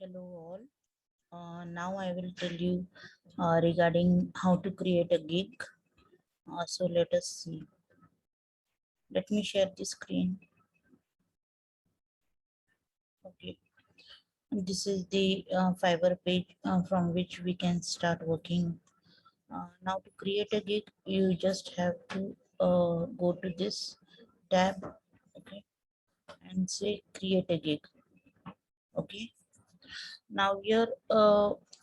Hello all. Now I will tell you regarding how to create a gig. So let us see. Let me share the screen. Okay. This is the Fiverr page from which we can start working. Now to create a gig, you just have to go to this tab, okay, and say create a gig. Okay. Now here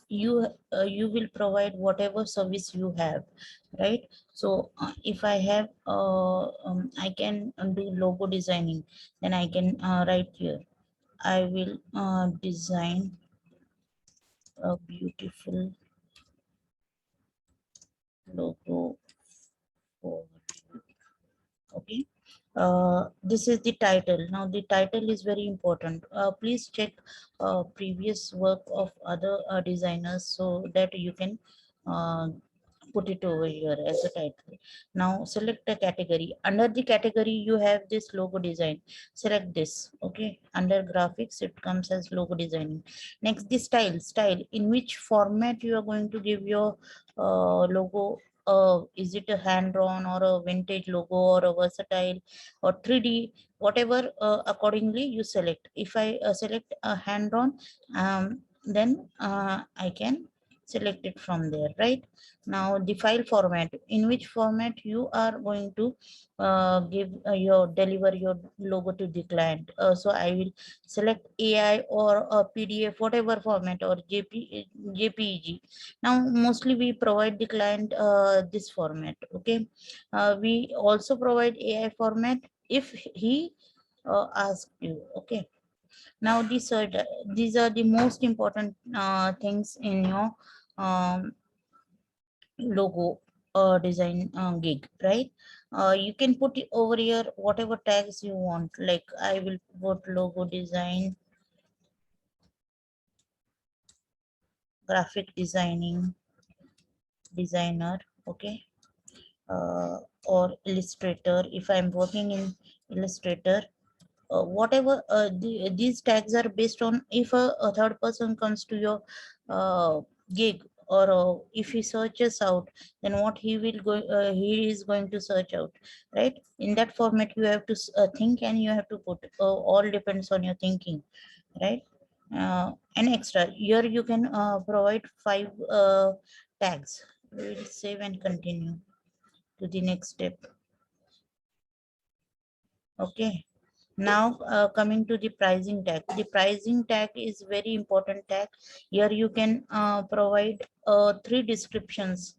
you will provide whatever service you have, right? So if I have I can do logo designing, then I can write here I will design a beautiful logo for you. Okay. This is the title. Now the title is very important. Please check previous work of other designers so that you can uh, put it over here as a title. Now select a category. Under the category you have this logo design. Select this. Okay. Under graphics it comes as logo designing. Next the style, in which format you are going to give your logo. Is it a hand drawn or a vintage logo or a versatile or 3D, whatever accordingly you select. If I select a hand drawn, then I can select it from there, right? Now the file format, in which format you are going to give your deliver your logo to the client. So I will select AI or a PDF, whatever format, or JPEG. Now mostly we provide the client this format. Okay. We also provide AI format if he asks you. Okay. Now these are the most important things in your um, logo design gig, right? You can put it over here whatever tags you want, like I will put logo design, graphic designing designer. Okay. Or illustrator. If I'm working in illustrator, whatever these tags are based on. If a third person comes to your gig, or if he searches out, then what he is going to search out, right? In that format you have to think, and you have to put all depends on your thinking, right? And extra here you can provide 5 tags. We will save and continue to the next step. Okay. Now coming to the pricing tag. The pricing tag is very important tag. Here you can provide 3 descriptions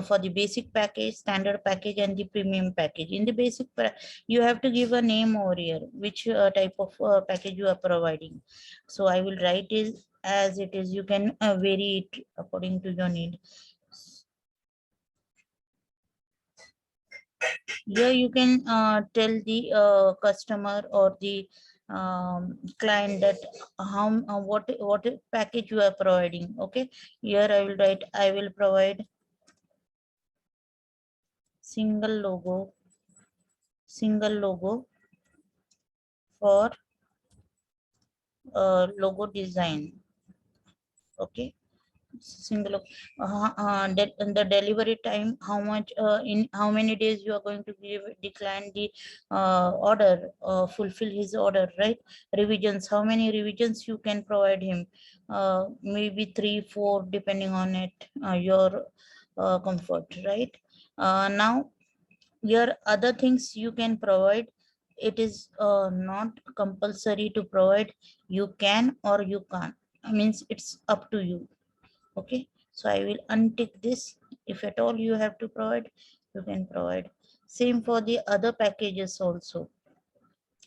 for the basic package, standard package, and the premium package. In the you have to give a name over here, which type of package you are providing. So I will write it as it is. You can vary it according to your need. Here you can tell the customer or the client that how what package you are providing. Okay. Here I will write I will provide single logo for logo design. Okay. Single the delivery time, how much in how many days you are going to give decline the order, fulfill his order, right? Revisions, how many revisions you can provide him, maybe 3 4 depending on it, your comfort, right? Now your other things you can provide. It is not compulsory to provide. You can or you can't, I means it's up to you. Okay. So I will untick this. If at all you have to provide, you can provide. Same for the other packages also.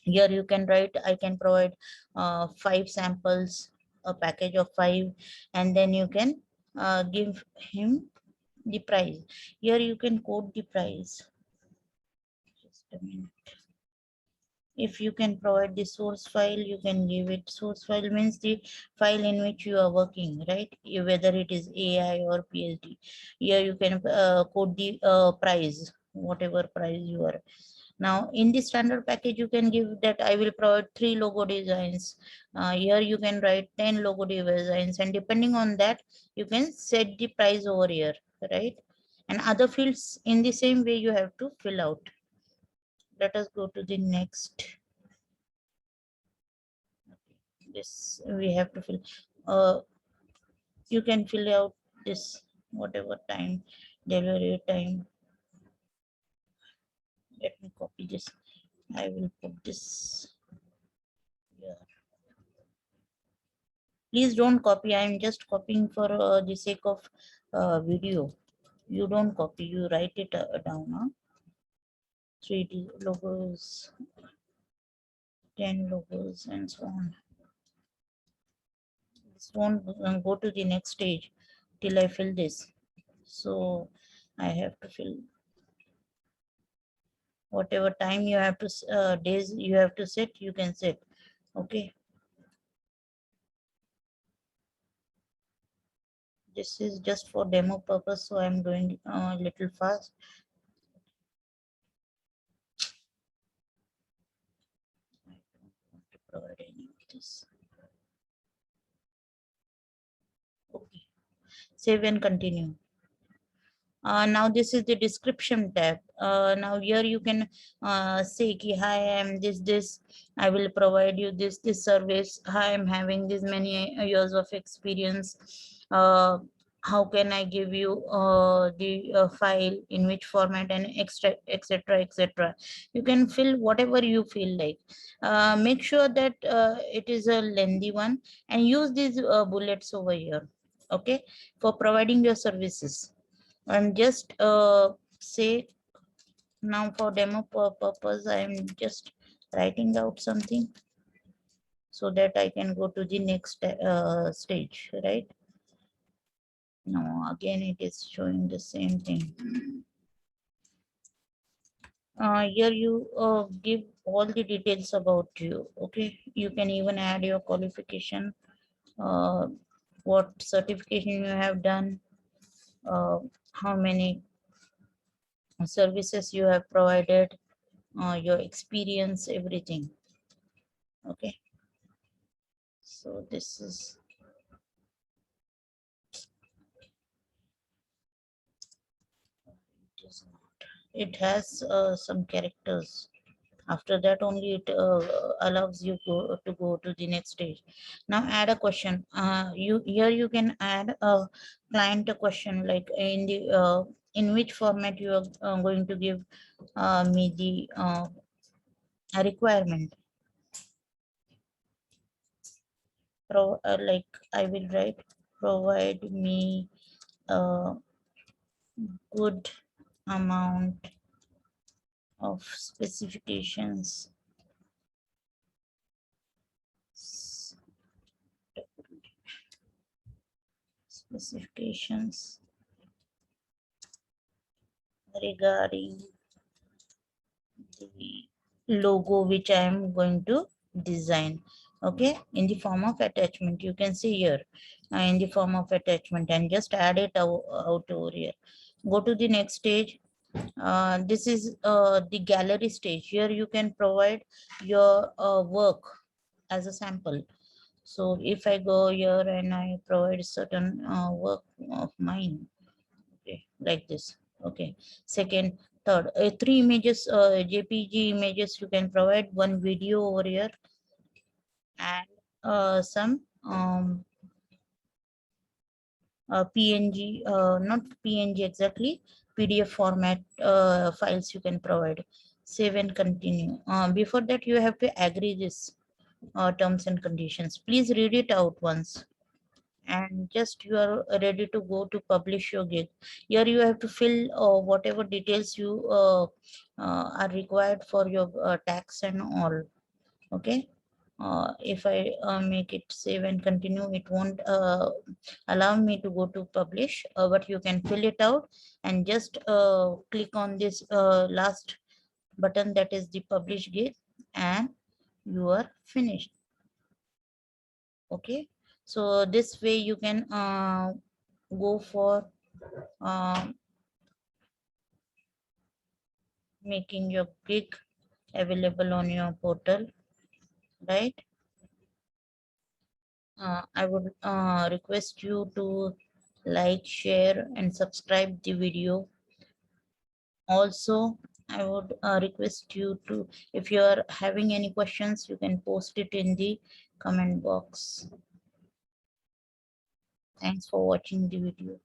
Here you can write I can provide 5 samples, a package of 5, and then you can give him the price. Here you can quote the price. Just a minute. If you can provide the source file, you can give it. Source file means the file in which you are working, right? Whether it is AI or PSD. Here you can quote the price, whatever price you are Now in the standard package, you can give that I will provide 3 logo designs. Here you can write 10 logo designs, and depending on that, you can set the price over here, right? And other fields in the same way you have to fill out. Let us go to the next. This we have to fill. You can fill out this whatever time, delivery time. Let me copy this. I will put this here. Please don't copy. I am just copying for the sake of video. You don't copy. You write it down. Huh? 3D logos, 10 logos, and so on. This won't go to the next stage till I fill this. So I have to fill whatever time you have to days you have to set. You can set. Okay. This is just for demo purpose, so I'm doing a little fast. I don't want to provide any of this. Okay, save and continue. Now this is the description tab. Now here you can say ki, hi, I am this, I will provide you this service. Hi, I'm having this many years of experience. How can I give you the file, in which format, and extra, etc, etc. You can fill whatever you feel like. Make sure that it is a lengthy one, and use these bullets over here, okay, for providing your services. And just say, now for demo purpose, I'm just writing out something so that I can go to the next stage, right? Now again it is showing the same thing. Here you give all the details about you, okay? You can even add your qualification, what certification you have done, how many services you have provided, your experience, everything. Okay, so this is it has some characters. After that only it allows you to go to the next stage. Now add a question. You here you can add a client a question, like in which format you are going to give me the requirement. Like I will write, provide me a good amount of specifications regarding the logo which I am going to design, okay, in the form of attachment. You can see here in the form of attachment, and just add it out over here. Go to the next stage. This is the gallery stage. Here you can provide your work as a sample. So if I go here and I provide certain work of mine, okay, like this, okay. Second, third, three images, JPG images you can provide, one video over here, and some PNG, not PNG exactly, PDF format files you can provide. Save and continue. Before that, you have to agree this terms and conditions. Please read it out once, and just you are ready to go to publish your gig. Here you have to fill whatever details you are required for your tax and all, okay. If I make it save and continue, it won't allow me to go to publish, but you can fill it out and just click on this last button, that is the publish gig, and you are finished. Okay, so this way you can go for making your gig available on your portal, right? I would request you to like, share, and subscribe the video. Also, I would request you to, if you are having any questions, you can post it in the comment box. Thanks for watching the video.